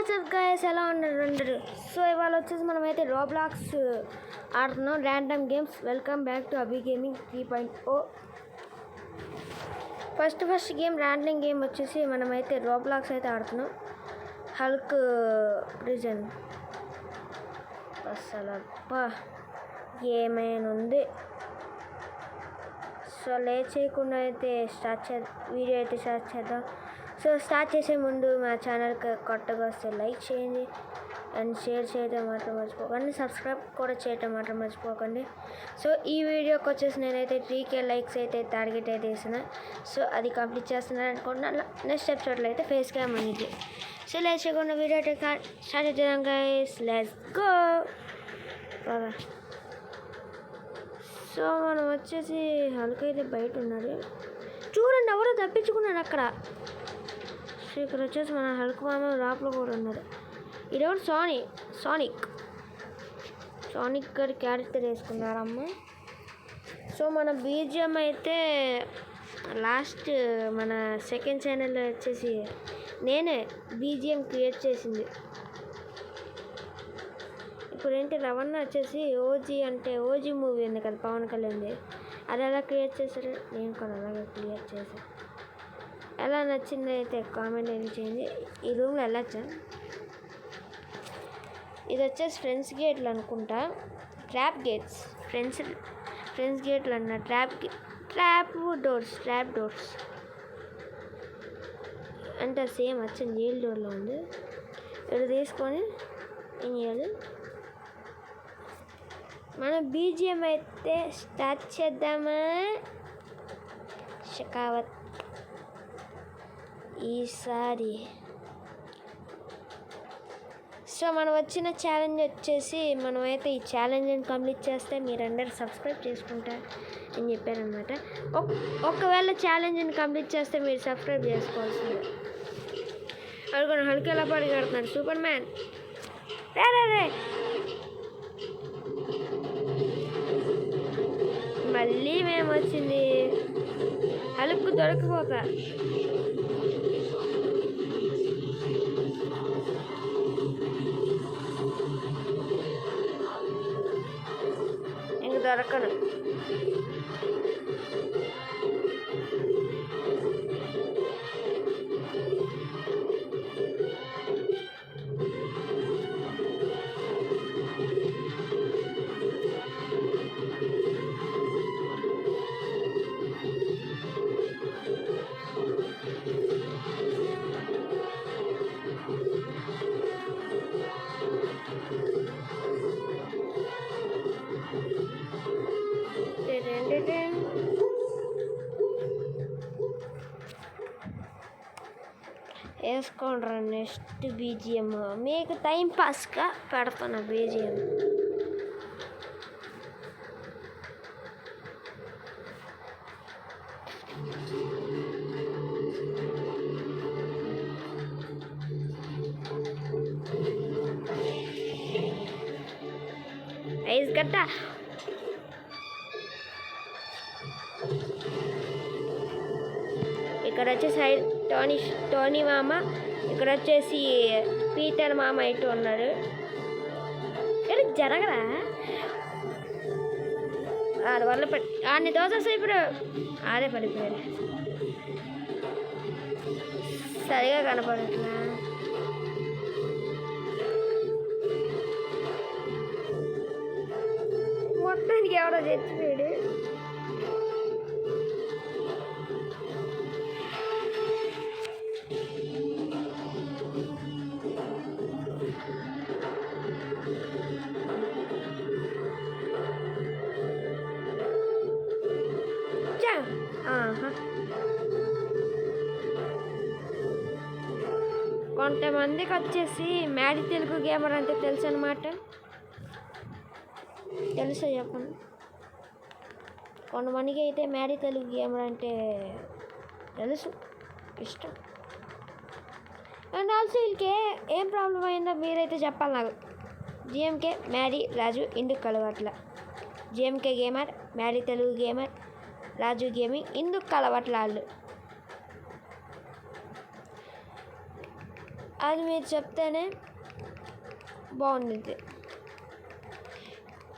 WhatsApp guys, ఎలా ఉన్నారు అందరూ? సో ఇవాళ వచ్చేసి మనమైతే రోబ్లాక్స్ ఆడుతున్నాం, random games. Welcome back to Abhi gaming 3.0. First game random game వచ్చేసి మనమైతే రోబ్లాక్స్ అయితే ఆడుతున్నాం. హల్క్ ప్రిజన్ అసలు ఏమైనా ఉంది. సో లేట్ చేయకుండా అయితే వీడియో అయితే స్టార్ట్ చేద్దాం. సో స్టార్ట్ చేసే ముందు మా ఛానల్కి కొత్తగా వస్తే లైక్ చేయండి అండ్ షేర్ చేయడం మాత్రం మర్చిపోకండి, సబ్స్క్రైబ్ కూడా చేయడం మాత్రం మర్చిపోకండి. సో ఈ వీడియోకి వచ్చేసి నేనైతే 3K లైక్స్ అయితే టార్గెట్ అయితే వేసిన. సో అది కంప్లీట్ చేస్తున్నాను అనుకుంటున్నాను. నెక్స్ట్ ఎపిసోడ్లో అయితే ఫేస్ క్యామ్ అనేది. సో లేట్ చేయకుండా వీడియో అయితే స్టార్ట్ చేద్దాం గైస్, లెట్స్ గో. సో మనం వచ్చేసి హల్క్ అయితే బయట ఉన్నాడు, చూడండి ఎవరో తప్పించుకున్నాడు అక్కడ. సో ఇక్కడ వచ్చేసి మన హల్క్ మామ లోపల కూడా ఉన్నాడు. ఇదెవరు? సానిక్ గారి క్యారెక్టర్ వేసుకున్నారమ్మ. సో మన బీజిఎం అయితే లాస్ట్ మన సెకండ్ ఛానల్లో వచ్చేసి నేనే బీజిఎం క్రియేట్ చేసింది. ఇప్పుడు ఏంటి రవణ వచ్చేసి ఓజీ మూవీ ఉంది కదా పవన్ కళ్యాణ్ది, అది ఎలా క్రియేట్ చేశారు, నేను కూడా అలాగే క్రియేట్ చేశాను. ఎలా నచ్చింది అయితే కామెంట్ అయితే చేయండి. ఈ రూమ్లో వెళ్ళొచ్చా? ఇది వచ్చేసి ఫ్రెండ్స్ గేట్లు అనుకుంటా, ట్రాప్ గేట్స్. ఫ్రెండ్స్ గేట్లు అన్న ట్రాప్ డోర్స్ అంటే సేమ్ వచ్చింది జైల్ డోర్లో ఉంది. ఇక్కడ తీసుకొని ఏం చేయాలి, మనం బీజిఎం అయితే స్టార్ట్ చేద్దామా షకావత్ ఈసారి. సో మనం వచ్చిన ఛాలెంజ్ వచ్చేసి మనమైతే ఈ ఛాలెంజ్ని కంప్లీట్ చేస్తే మీరందరూ సబ్స్క్రైబ్ చేసుకుంటారు అని చెప్పారనమాట. ఒకవేళ ఛాలెంజ్ని కంప్లీట్ చేస్తే మీరు సబ్స్క్రైబ్ చేసుకోవాల్సిందే. అనుకున్న హల్క్ ఎలా పరిగెడుతున్నాడు, సూపర్ మ్యాన్. రే మళ్ళీ మేము వచ్చింది, హల్క్ దొరకపోతా. ఇంక దొరకను. వేసుకోండ్రా నెక్స్ట్ బీజిఎం. మీకు టైం పాస్గా పెడతాను బీజిఎం. ఐస్ గట్ట ఇక్కడ వచ్చేసి టోనీ మామ, ఇక్కడ వచ్చేసి పీటర్ మామ ఇటు ఉన్నారు. ఇక్కడ జరగరా ఆడ వల్ల ఆడిని దోసేసి ఇప్పుడు ఆడే పడిపోయాడు, సరిగా కనపడట్లా. మొత్తానికి ఎవడో చచ్చిపోయాడు. కొంతమందికి వచ్చేసి మ్యాడీ తెలుగు గేమర్ అంటే తెలుసు అనమాట. తెలుసా చెప్పండి. కొంతమందికి అయితే మ్యాడీ తెలుగు గేమర్ అంటే తెలుసు, ఇష్టం. అండ్ ఆల్సో వీళ్ళకి ఏం ప్రాబ్లం అయిందో మీరైతే చెప్పాలి నాకు. జిఎంకే మ్యాడీ రాజు ఇందుకు కలవట్ల. GMK gamer, Maddy Telugu gamer, Raju gaming ఇందుకు కలవట్ల వాళ్ళు. అది మీరు చెప్తేనే బాగుంటుంది.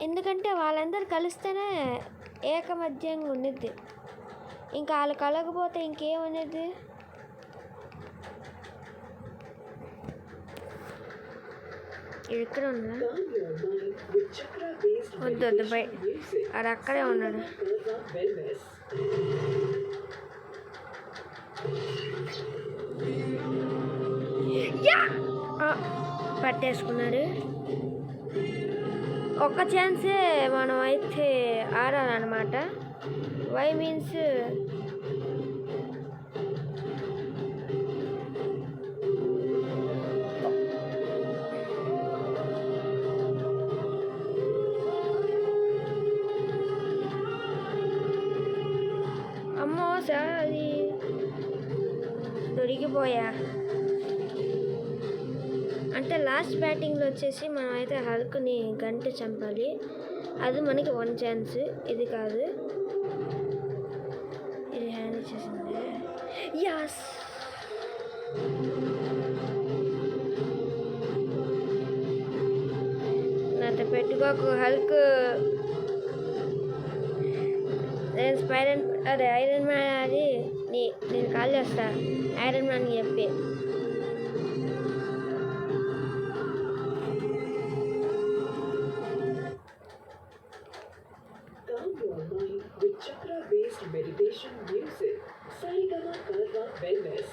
ఎందుకంటే వాళ్ళందరూ కలిస్తేనే ఏకమధ్యంగా ఉండిద్ది. ఇంకా వాళ్ళు కలగపోతే ఇంకేమనేది. ఇది ఎక్కడ ఉందా? వద్దు వద్దు బై అది అక్కడే ఉన్నాడు. పట్టేసుకున్నాడు. ఒక్క ఛాన్సే మనం అయితే ఆడాలన్నమాట. వై మీన్స్ అమ్మో సార్ అది దొరికిపోయా. అంటే లాస్ట్ బ్యాటింగ్లో వచ్చేసి మనం అయితే హల్క్ని గంట చంపాలి. అది మనకి 1 ఛాన్స్. ఇది కాదు, ఇది హ్యాండ్ ఇచ్చేసింది. యాస్ నాతో పెట్టుకోకు హల్క్. నేను అదే ఐరన్ మ్యాన్ అది నేను కాల్ చేస్తా ఐరన్ మ్యాన్ చెప్పి. Meditation music. Sarigama Karva Wellness.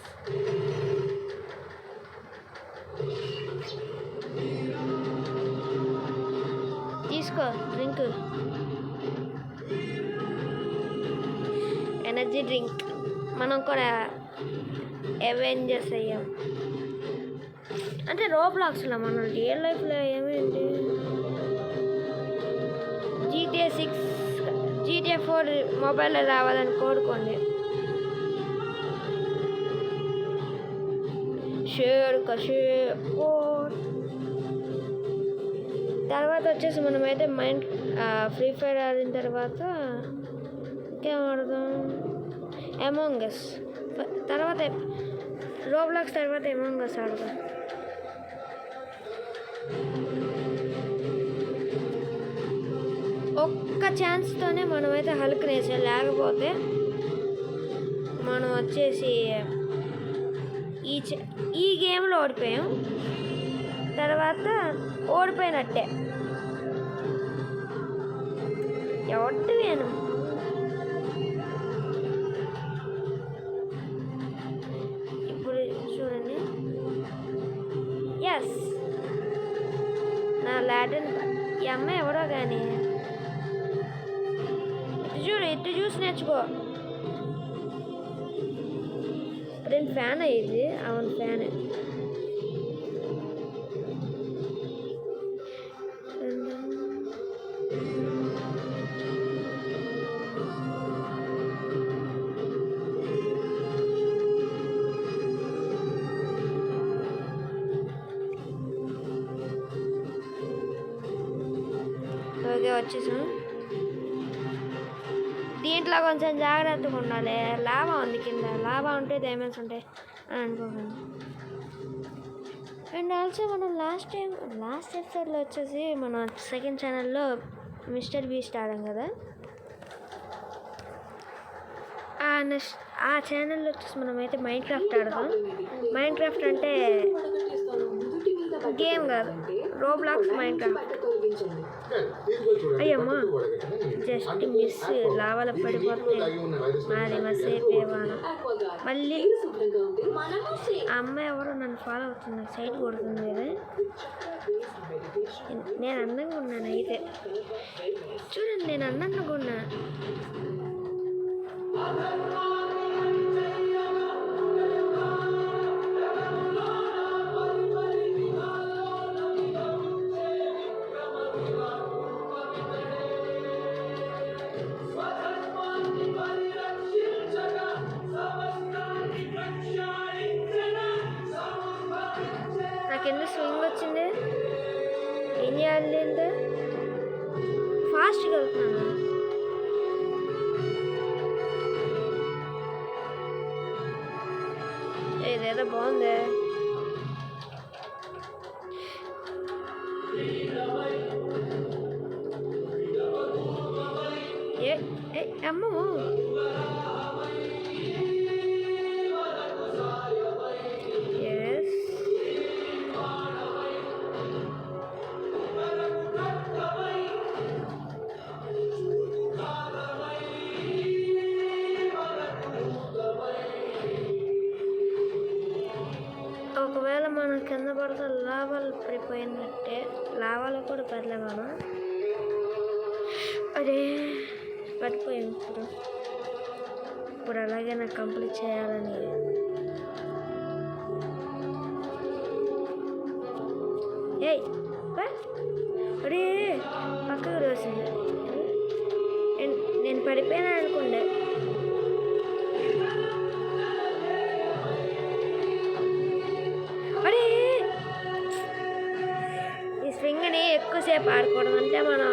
తీసుకో డ్రింక్, ఎనర్జీ డ్రింక్. మనం కూడా అవెంజర్స్ అయ్యాం. అంటే రోబ్లాక్స్లో మనం రియల్ లైఫ్లో ఏమేంటి GTA 6 GTA 4 మొబైల్లో రావాలని కోరుకోండి. తర్వాత వచ్చేసి మనమైతే ఫ్రీ ఫైర్ ఆడిన తర్వాత ఇంకేం ఆడదాం, అమాంగ్ అస్. తర్వాత రోబ్లాక్స్ తర్వాత అమాంగ్ అస్ ఆడదాం. ఒక్క ఛాన్స్తోనే మనమైతే హల్క్ నేసాం. లేకపోతే మనం వచ్చేసి ఈ గేమ్లో ఓడిపోయాం. తర్వాత ఓడిపోయినట్టే. ఎవటి నేను ఇప్పుడు చూడండి. ఎస్ నా లాడన్ ఈ అమ్మాయి ఎవరో కానీ ఇటు చూసి నేర్చుకో. నేను ఫ్యాన్ అయ్యేది. అవును ఫ్యాన్. ఓకే వచ్చేసాం. దీంట్లో కొంచెం జాగ్రత్తగా ఉండాలి. లాభా ఉంది కింద. లాభా ఉంటే డైమండ్స్ ఉంటాయి అని అనుకోకండి. అండ్ ఆల్సో మనం లాస్ట్ ఎపిసోడ్లో వచ్చేసి మన సెకండ్ ఛానల్లో మిస్టర్ బీస్ట్ ఆడాం కదా. ఆ ఛానల్లో వచ్చేసి మనమైతే మైన్క్రాఫ్ట్ ఆడదాం. మైన్క్రాఫ్ట్ అంటే గేమ్ కాదు, రోబ్లాక్స్ మైన్క్రాఫ్ట్. అయ్యమ్మా జస్ట్ మిస్. లావాల పడిపోతే మాది మసేపు ఏవాన. మళ్ళీ ఆ అమ్మాయి ఎవరో నన్ను ఫాలో అవుతుంది, సైడ్ కొడుతుంది కదా. నేను అందంగా ఉన్నాను అయితే చూడండి. నేను అందంగా ఉన్నా. నాకెందుకు స్వింగ్ వచ్చింది? ఏం చేయాలి? ఫాస్ట్గా వెళ్తున్నాను. ఇదేదో బాగుంది. అమ్మో ఎస్ ఒకవేళ మనం కింద పడితే లావాలు పడిపోయినట్టే. లావాలో కూడా పడలే మనం. అదే పడిపోయాం. ఇప్పుడు అలాగే నాకు కంప్లీట్ చేయాలని. ఏయ్ అరే పక్కకు రోసింది. నేను పడిపోయినా అనుకుండే. అరే ఈ స్వింగ్ని ఎక్కువసేపు ఆడుకోవడం అంటే మనం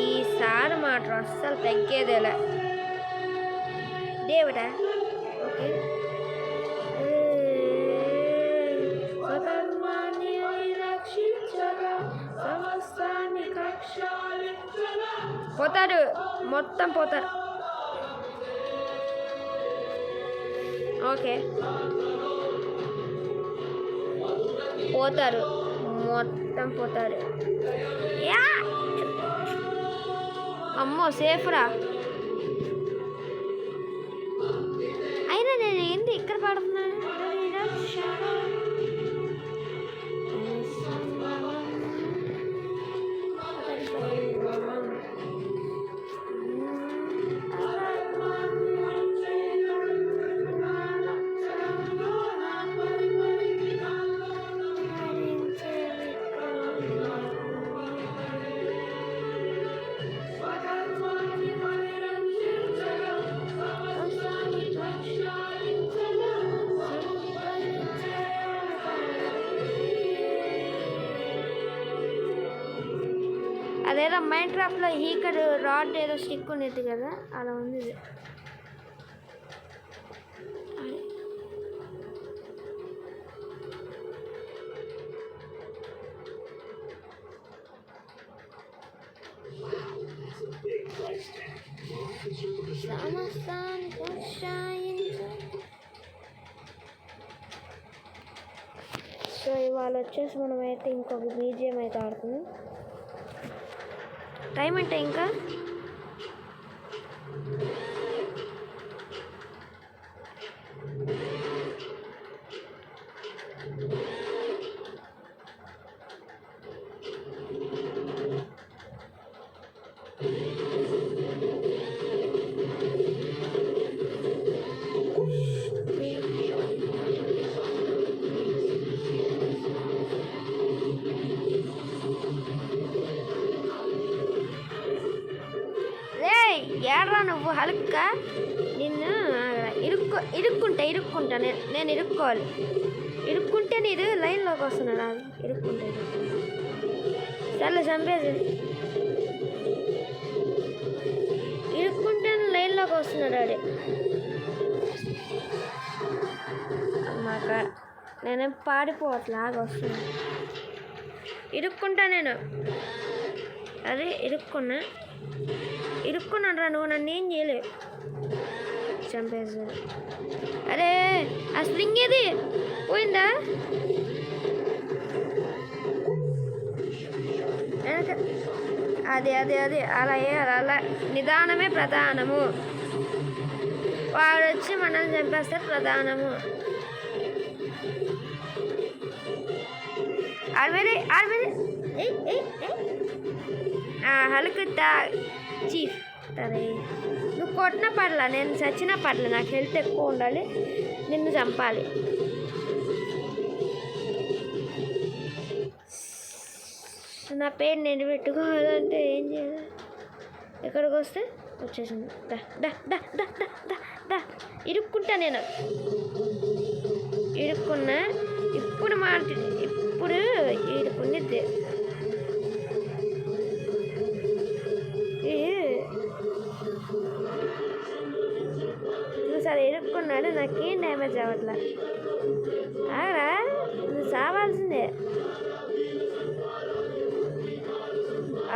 ఈసారి మాట అస్సలు తగ్గేదేలే దేవుడా. ఓకే పోతాడు, మొత్తం పోతారు. ఓకే పోతారు, మొత్తం పోతారు. యా అమ్మో సేఫ్రా. అయినా నేను ఏంటి ఇక్కడ పడుతున్నాను? అదేదో మైండ్ క్రాఫ్ట్లో హీకర్ రాడ్ ఏదో స్టిక్ ఉండేది కదా, అలా ఉంది ఇది. సో ఇవాళ వచ్చేసి మనమైతే ఇంకొక బీజిఎం అయితే ఆడుతున్నాం. టైం అంటే ఇంకా ఏడ్రా నువ్వు హల్క. నిన్ను ఇరుక్కుంటా నేను ఇరుక్కోవాలి. ఇరుక్కుంటే నీరు లైన్లోకి వస్తున్నాడు. అది ఇరుక్కుంటే సర్లే చంపేది. ఇరుక్కుంటే లైన్లోకి వస్తున్నాడు ఆడి. అమ్మాక నేనేం పాడిపోవట్లాగా వస్తున్నా. ఇరుక్కుంటా నేను. అదే ఇరుక్కున్నాను రా. నువ్వు నన్ను ఏం చేయలేవు. చంపేసాడు. అరే ఆ స్ప్రింగ్ ఏది పోయిందా? అదే అలా అలా నిదానమే ప్రధానము. వాడు వచ్చి మనల్ని చంపేస్తారు ప్రధానము. హలుకుతా చీఫ్. అరే నువ్వు కొట్టిన పడలా, నేను చచ్చిన పడలే. నాకు హెల్త్ ఎక్కువ ఉండాలి, నిన్ను చంపాలి. నా పేరు నేను పెట్టుకోవాలంటే ఏం చేయాలి? ఎక్కడికి వస్తే వచ్చేసింది. దా ఇరుక్కుంటా నేను. ఇరుక్కున్నా. ఇప్పుడు ఇరుక్కునిద్ది. సరే ఇరుక్కున్నాడు. నాకేం డ్యామేజ్ అవ్వట్లా. ఆగరా, నువ్వు చావాల్సిందే.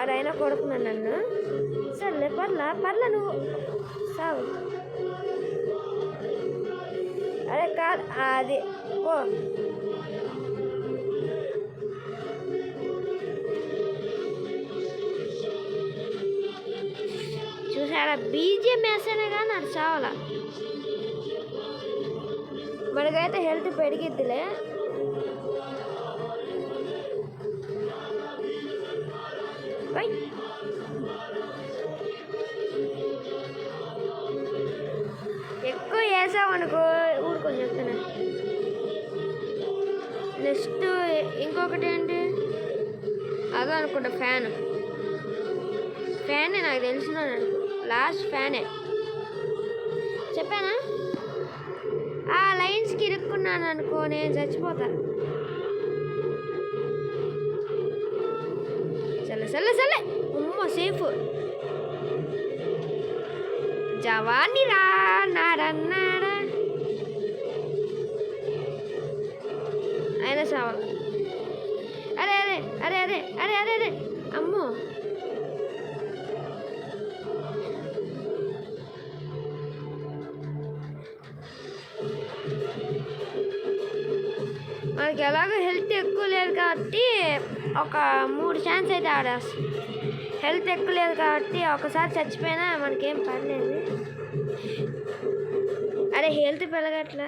వాడైనా కొడుకున్నాను నన్ను. సర్లే పర్లే నువ్వు సావు. అరే కాదు అది ఓ చూసాడా బీజిఎం వేస్తేనే కానీ అది చావాల. మనకైతే హెల్త్ పెరిగిద్దిలే. ఎక్కువ వేసామనుకో ఊరుకొని చెప్తాను. నెక్స్ట్ ఇంకొకటి ఏంటి అదో అనుకుంటా ఫ్యానే నాకు తెలిసినాను అనుకో. లాస్ట్ ఫ్యానే చెప్పానా. ఆ లైన్స్కి ఇరుక్కున్నాను అనుకో నేను చచ్చిపోతా. సరే అమ్మో సేఫ్. జవాని రా నాడన్నాడా అయినా చావాలి. అరే అమ్మో మనకి ఎలాగో హెల్త్ ఎక్కువ లేదు కాబట్టి ఒక 3 ఛాన్స్ అయితే ఆడేస్తాం. హెల్త్ ఎక్కువ లేదు కాబట్టి ఒకసారి చచ్చిపోయినా మనకేం పర్లేదు. అరే హెల్త్ పెరగట్లే.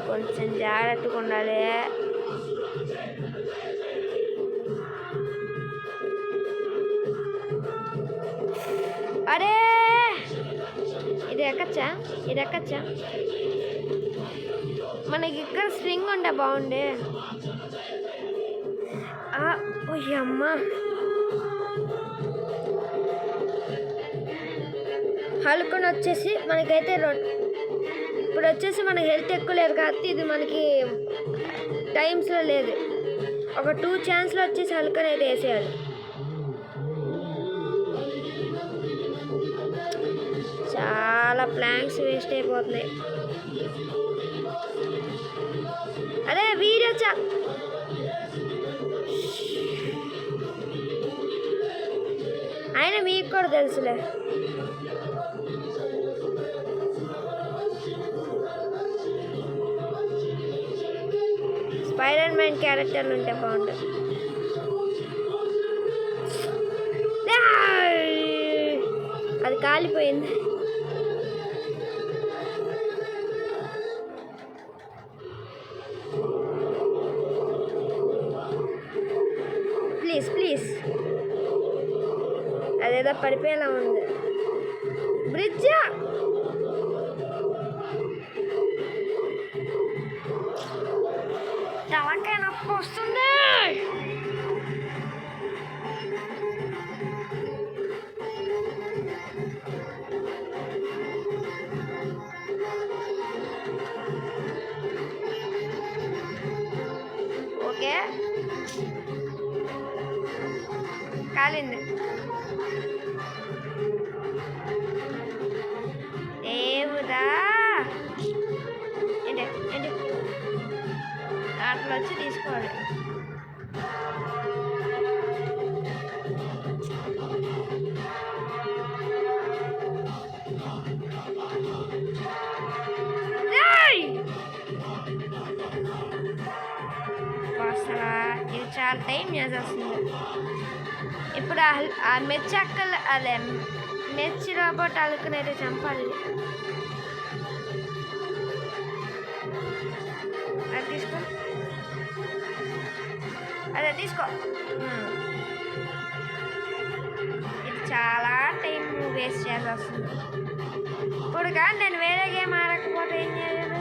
కొంచెం జాగ్రత్తగా ఉండాలి. అరే ఇది ఎక్కచ్చా మనకి ఇక్కడ స్ట్రింగ్ ఉంటే బాగుండే. అమ్మ హల్కొని వచ్చేసి మనకైతే ఇప్పుడు వచ్చేసి మనకి హెల్త్ ఎక్కువ లేదు కాబట్టి ఇది మనకి టైమ్స్లో లేదు. ఒక 2 ఛాన్స్లో వచ్చేసి హల్కొని అయితే వేసేయాలి. చాలా ప్లాంక్స్ వేస్ట్ అయిపోతున్నాయి. అరే వీరొచ్చా ఆయన మీకు కూడా తెలుసులే. స్పైడర్ మ్యాన్ క్యారెక్టర్లు ఉంటే బాగుంటుంది. అది కాలిపోయింది. ప్లీజ్ అదేదో పడిపోయేలా ఉంది. బ్రిడ్జ్ తలకాయ నొప్పి వస్తుంది. ఓకే కాలింది. దేవుడా ఏంటి అట్లా వచ్చి తీసుకోవాలి. అసలు ఇది చాలా టైం చేసేస్తుంది. ఇప్పుడు ఆ మెచ్చక్కలు అదే మెచ్చి రోబోట్ అలుకునైతే చంపాలి. అది తీసుకో. ఇది చాలా టైం వేస్ట్ చేయాల్సి వస్తుంది. ఇప్పుడు కానీ నేను వేరే గేమ్ ఆడకపోతే ఏం చేయలేదు.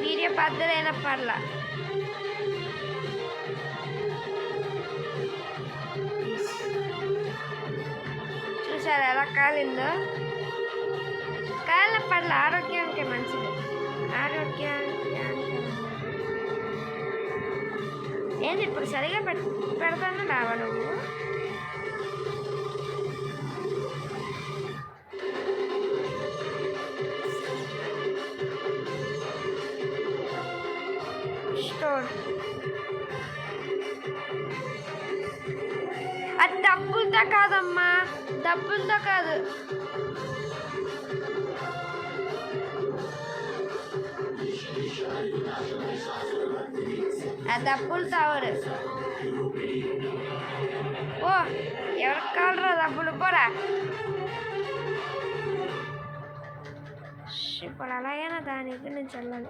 వీడియో పద్ధతైన పర్లా. చూసారు ఎలా కాలిందో. కాలిన పర్ల ఆరోగ్యానికి మంచిది. ఏంది ఇప్పుడు సరిగా పెడతాను రావా నువ్వు? అది డబ్బులతో కాదమ్మా, డబ్బులతో కాదు. ఆ డబ్బులతో అవరు. ఓ ఎవరికి కావాలరా డబ్బులు పోరా. ఇప్పుడు అలాగైనా దానికి నేను చల్లాలి.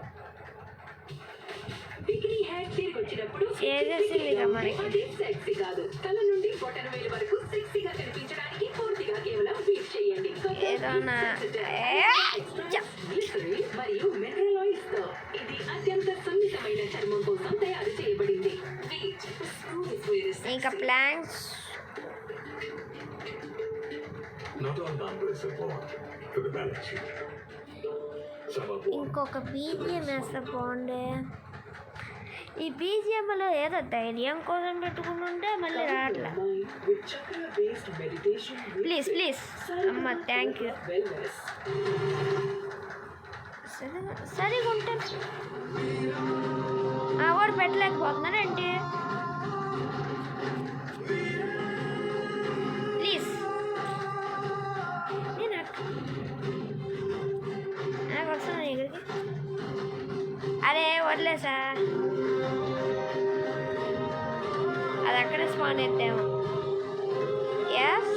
బికినీ హ్యాట్ తిరిగి వచ్చినప్పుడు చేసేసింది ఇక మనకి. అది సెక్సీ కాదు, తల నుండి బొటన వేలు వరకు సెక్సీగా కనిపించడానికి పూర్తిగా కేవలం బీట్ చేయండి. ఏదోనా మరియు మినరలాయిడ్స్ తో ఇది అత్యంత సున్నితమైన చర్మం కోసం తయారు చేయబడింది. ఇంకా planks Not all numbers are born to the balance sheet. Some are born. ఇంకొక బీజిఎం వేస్తే బాగుండే. ఈ బీజిఎంలో ఏదో ధైర్యం కోసం పెట్టుకుని ఉంటే మళ్ళీ రావట్లే. With chakra based meditation, please please అమ్మ, థ్యాంక్ యూ. wellness. సరిగా ఉంటే వాడు పెట్టలేకపోతున్నాడండి. ప్లీజ్ నేను నాకు వస్తాను దగ్గరికి. అరే వదిలేసా, అది అక్కడే స్పాన్ ఎత్తాము. ఎస్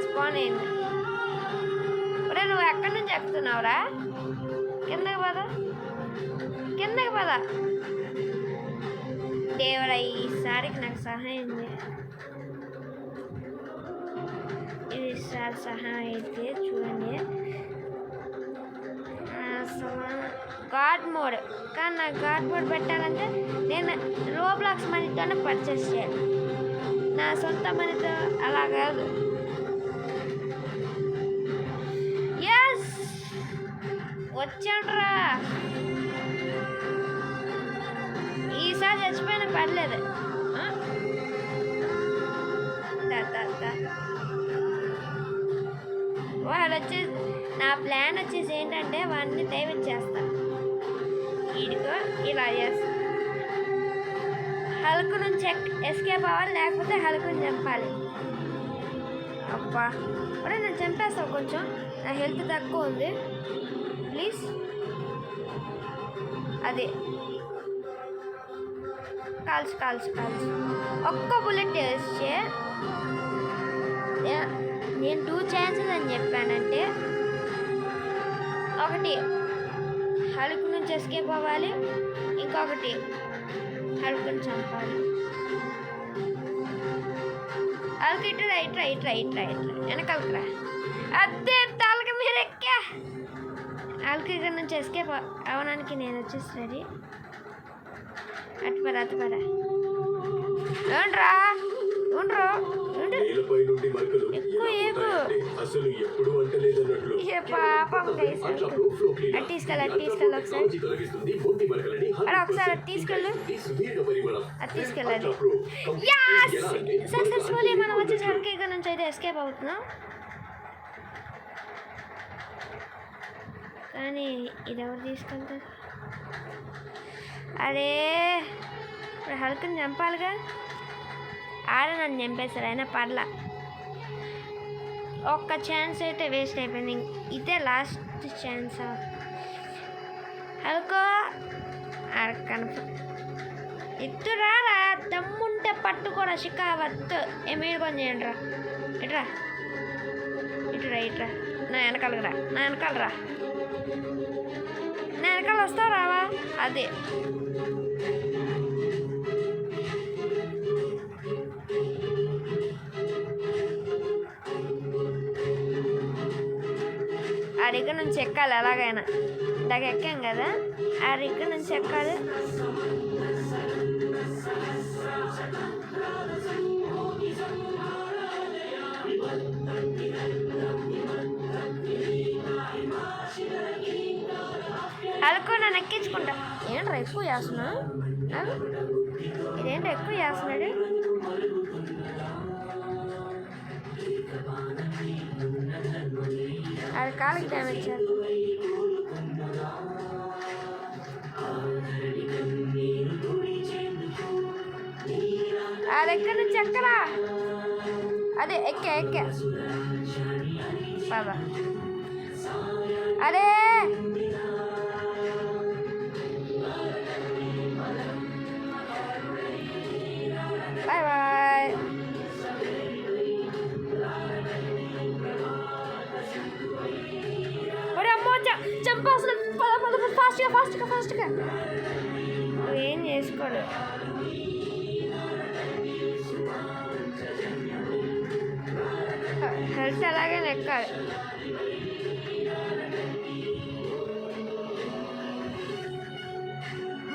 స్పాన్ అయింది. ఒరే నువ్వు ఎక్కడి నుంచి ఎక్కుతున్నావురా? కిందకి పద, కిందకి పద. దేవుడా ఈసారికి నాకు సహాయం చేయి. ఈసారి సహాయం అయితే చూడండి. గాడ్ మోడ్, కానీ నాకు గాడ్ మోడ్ పెట్టాలంటే నేను రోబ్లాక్స్ మనీతోనే పర్చేస్ చేయాలి. నా సొంత మనీతో అలా కాదు. ఎస్ వచ్చాడ్రా. ఈసారి చచ్చిపోయినా పర్లేదు. వాడు వచ్చేసి నా ప్లాన్ వచ్చేసి ఏంటంటే వాడిని డైవర్ట్ చేస్తా. వీడికో ఇలా చేస్తా. హల్క్ నుంచి ఎస్కేప్ అవ్వాలి, లేకపోతే హల్క్ని చంపాలి. అబ్బా ఒరే నేను చంపేస్తాను. కొంచెం నా హెల్త్ తక్కువ ఉంది. ప్లీజ్ అదే కాల్చు కాల్చు కాల్చు. ఒక్క బుల్లెట్ వేస్తే నేను 2 ఛాన్సెస్ అని చెప్పానంటే, ఒకటి హల్క్ నుంచి ఎస్కేప్ అవ్వాలి, ఇంకొకటి హల్క్ని చంపాలి. హల్క్ ఇట్రా ఇట్రా ఇట్రా ఇట్రా ఇట్రా వెనకాలకురా. అదే తాలక మీరు ఎక్కా. హల్క్ ఇక్కడ నుంచి ఎస్కేప్ అవడానికి నేను వచ్చేసి రెడీ. అటుపరా అటుపరా. ఏంట్రా ఉండరు నేలపై నుండి మరకలు ఎక్కువ ఏపు. అసలు ఎప్పుడు అంటలేదన్నట్లు ఏ పాపం గైస్. అటు తీసుకెళ్ళి ఒకసారి. తొలగిస్తుంది మొండి మరకలని. అలా ఒకసారి అటు తీసుకెళ్ళు. సుదీర్ఘ పరిమళం. అది తీసుకెళ్ళాలి. సక్సెస్ఫుల్లీ మనం వచ్చేసి హల్క్ ఇక్కడ నుంచి అయితే ఎస్కేప్ అవుతున్నాం. కానీ ఇది ఎవరు తీసుకెళ్తారు? అరే ఇప్పుడు హల్క్ని చంపాలిగా. ఆడ నన్ను చంపేస్తారు, అయినా పర్లా. ఒక్క ఛాన్స్ అయితే వేస్ట్ అయిపోయింది. ఇదే లాస్ట్ ఛాన్స్. హల్క్ కనుక ఇట్టు రారా, దమ్ముంటే పట్టుకోరా షికావత్. ఏమేమి పని చేయండి రా. ఇట్రా ఇటురా ఇట్రా. నా వెనకాలరా, నా వెనకాలరా. నా వెనకాల వస్తావు రావా? అదే ఆ దగ్గర నుంచి ఎక్కాలి ఎలాగైనా. ఇందాక ఎక్కాం కదా, ఆ దగ్గర నుంచి ఎక్కాలి. అరకు నన్ను ఎక్కించుకుంటా. ఏంట్రా ఎక్కువ చేస్తున్నా? ఇదేంటో ఎక్కువ చేస్తున్నాడు. అది కాలికి డ్యామేజ్ చేస్తుంది. ఆ దగ్గర నుంచి ఎక్కరా. అదే ఎక్కే బాబా అరే బాయ్ బాయ్. ఒరే అమ్మో చంపేస్తుంది. ఫాస్ట్గా ఏం చేసుకోడు. హెల్త్ అలాగే ఎక్కాలి.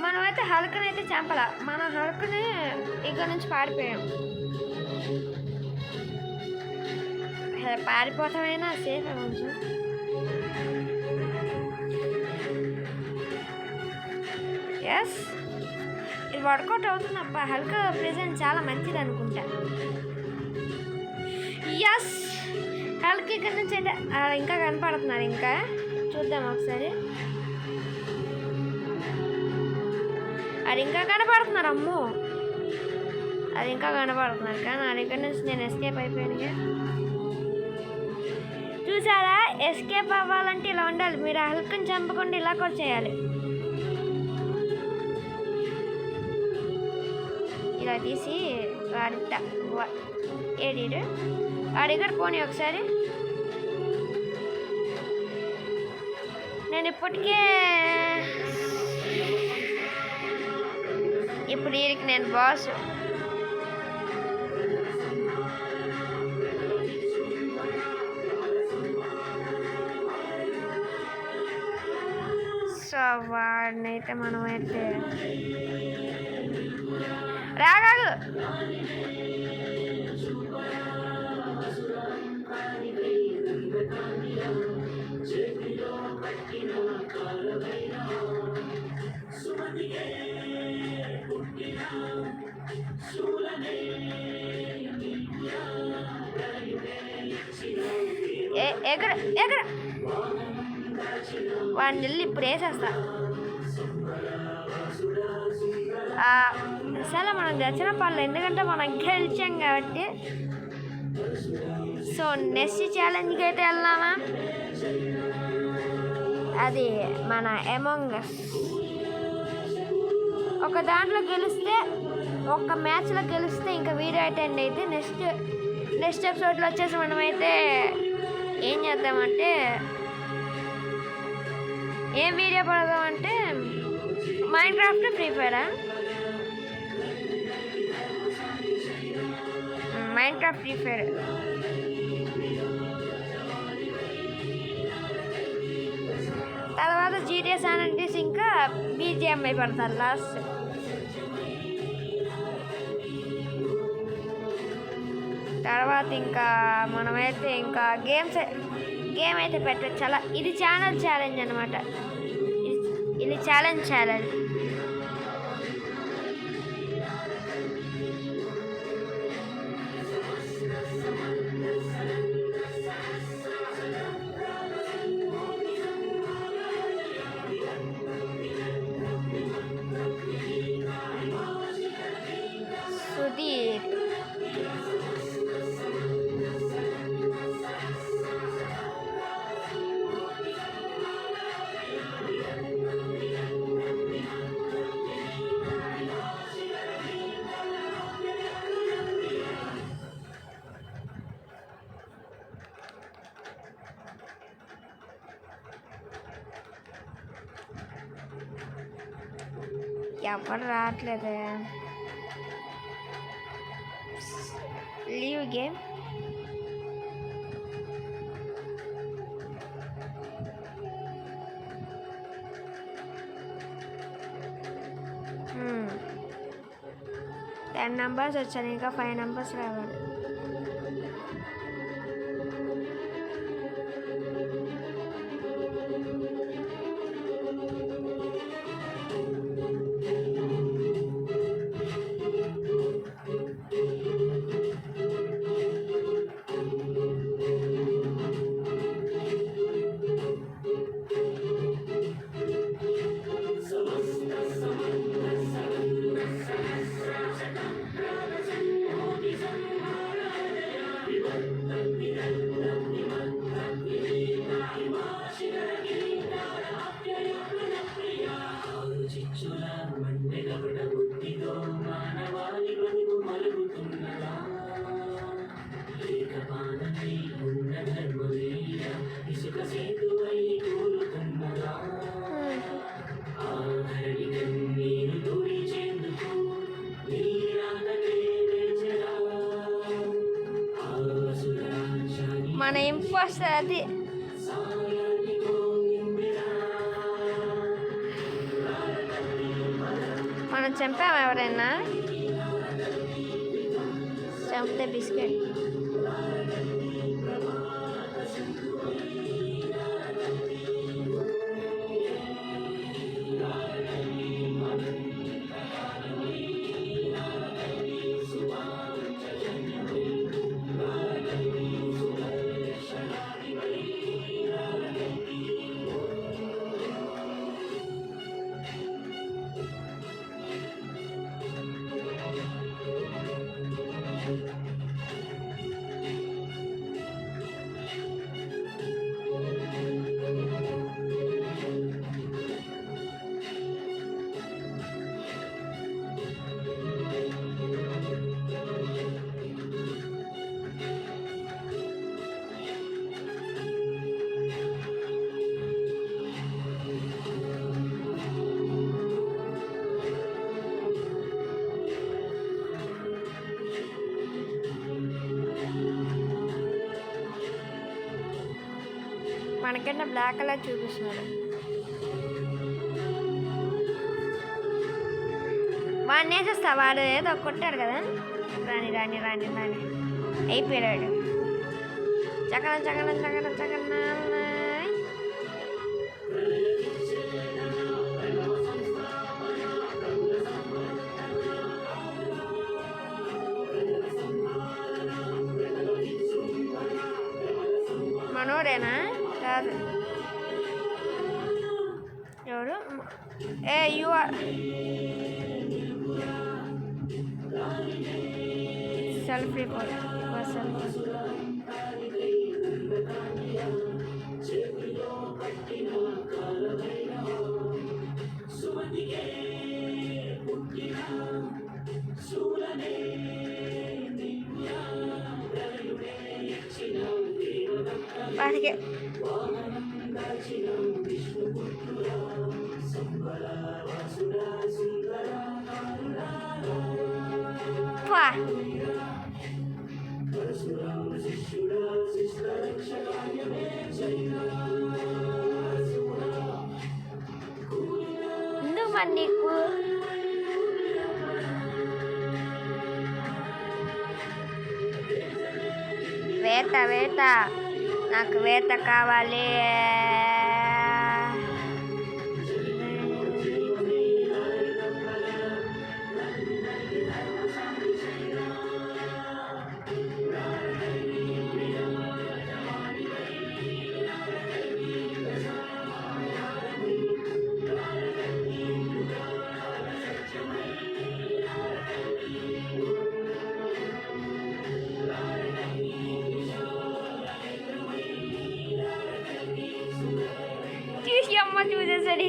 మనమైతే హల్క్ని అయితే చంపలా. మన హల్క్ని ఇక్కడ నుంచి పారిపోయాం. పారిపోతామైనా సేఫ్ కొంచెం. ఎస్ ఇది వర్కౌట్ అవుతుంది అబ్బా. హల్క్ ప్రెజెంట్ చాలా మంచిది అనుకుంటా. ఎస్ హల్క్ ఇక్కడ నుంచి అంటే ఇంకా కనపడుతున్నారు. ఇంకా చూద్దాం ఒకసారి. అది ఇంకా కనపడుతున్నారు. అమ్మో అది ఇంకా కనపడుతున్నారు. కానీ అది ఇక్కడ నుంచి నేను ఎస్కేప్ అయిపోయాను. చూసారా, ఎస్కేప్ అవ్వాలంటే ఇలా ఉండాలి. మీరు హల్క్ని చంపకుండా ఇలా కూడా చేయాలి. ఇలా తీసి ఏడీడు వాడి ఇక్కడ పోనీ ఒకసారి. నేను ఇప్పటికే ఇప్పుడు వీరికి నేను బాస్. సో వాడినైతే మనమైతే రాగాడు. ఎక్కడ వాడిని వెళ్ళి ఇప్పుడు వేసేస్తా. అసలు మనం తెచ్చిన పనులు ఎందుకంటే మనం గెలిచాం కాబట్టి. సో నెక్స్ట్ ఛాలెంజ్కి అయితే వెళ్దామా. అది మన అమాంగ్ అస్. ఒక దాంట్లో గెలిస్తే, ఒక మ్యాచ్లో గెలిస్తే ఇంకా వీడియో అటెండ్ అయితే నెక్స్ట్ ఎపిసోడ్లో వచ్చేసి మనమైతే ఏం చేద్దామంటే, ఏం వీడియో పడదామంటే మైన్క్రాఫ్ట్, ఫ్రీ ఫైరా. Minecraft, free fire. తర్వాత GTA San Andreas ఇంకా BGMI పడతారు లాస్ట్. తర్వాత ఇంకా మనమైతే ఇంకా గేమ్ అయితే పెట్టచ్చు. అలా ఇది ఛాలెంజ్ అనమాట. ఇది ఛాలెంజ్. సుధీర్ ఎవరు రావట్లేదే. Leave game. టెన్ నెంబర్స్ వచ్చాను, ఇంకా 5 నెంబర్స్ రావాలి. మన ఇంపోస్టర్ అది. మనం చంపాము ఎవరైనా, చంపితే బిస్కెట్. మనకన్నా బ్లాక్ కలర్ చూపిస్తున్నాడు. వాడిని వేసేస్తా, వాడు ఏదో కొట్టాడు కదా. రాని రాని రాని రాని అయిపోయాడు. చకన చకన చకన చకన. మనోడేనా? కాదు, ఎవరు? You are self report. వాటికి ఎందుకు మరి నీకు వేత నాకు వేత కావాలి. చూసి అమ్మ చూసేసరి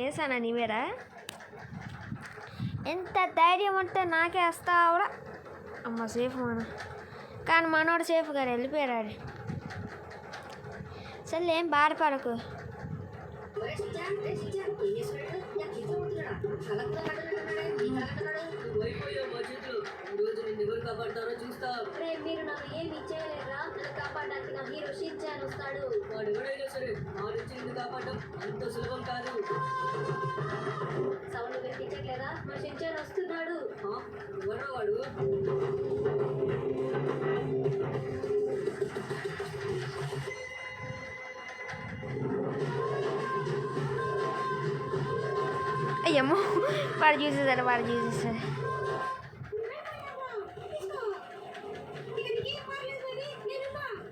వేసానా నీవేరా? ఎంత ధైర్యం ఉంటే నాకే వస్తావురా. అమ్మ సేఫ్ కానీ మనోడు సేఫ్ గారు వెళ్ళిపోయాడు. సరే ఏం బాధపడకు. మీరు నాకు ఏమి ఇచ్చేయలేరా? నన్ను కాపాడడానికి నా హీరో షిన్చాన్ వస్తాడు. వాడు ఎవడైనా సరే నా నుంచి నిన్ను కాపాడడం అంత సులభం కాదు. సౌండ్ వినిపించట్లేదా? మా షిన్చాన్ వస్తున్నాడు. ఎవరా వాడు? అయ్యమ్మో, వాడు చూసేసారు.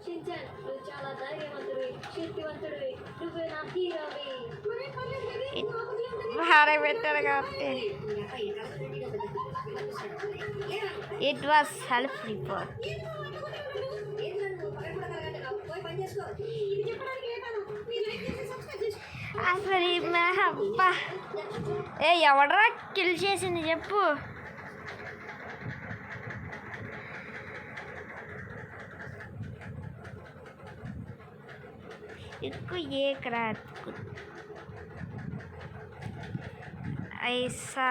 షిన్చాన్, నువ్వు చాలా ధైర్యవంతుడివి, శక్తివంతుడివి. నువ్వే నా హీరోవి. బాగా పెట్టాడు కాబట్టి ఇట్ వాస్ సెల్ఫ్ రిపోర్ట్. అసలు ఈ అబ్బా ఎవడరా కిల్ చేసింది చెప్పు. इसको ये करा ऐसा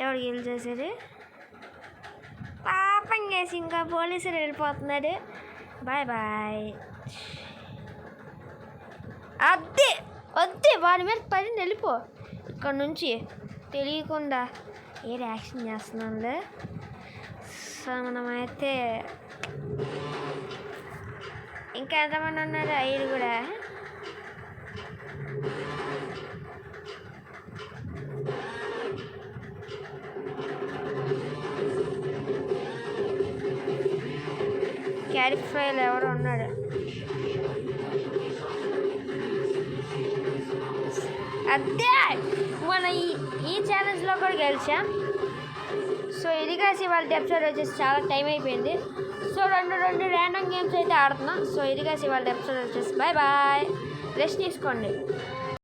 ఎవరు గిల్ చేసేది పాపం చేసి ఇంకా పోలీసులు వెళ్ళిపోతున్నాడు. Bye bye. అద్దె వద్దే వాడి మీద పడి వెళ్ళిపో ఇక్కడ నుంచి తెలియకుండా ఏ యాక్షన్ చేస్తున్నాంలే. సో మనమైతే ఇంకా ఎంతమంది ఉన్నారు? 5 కూడా. క్యారెట్ ఫ్రైలు ఎవరు ఉన్నాడు? అదే మన ఈ ఛాలెంజ్లో కూడా గెలిచాం. సో ఇది కాసి వాళ్ళ ఎపిసోడ్ వచ్చేసి చాలా టైం అయిపోయింది. సో రెండు ర్యాండమ్ గేమ్స్ అయితే ఆడుతున్నాం. సో ఇది కాసి వాళ్ళ ఎపిసోడ్ వచ్చేసి బాయ్ బాయ్. రెస్ట్ తీసుకోండి.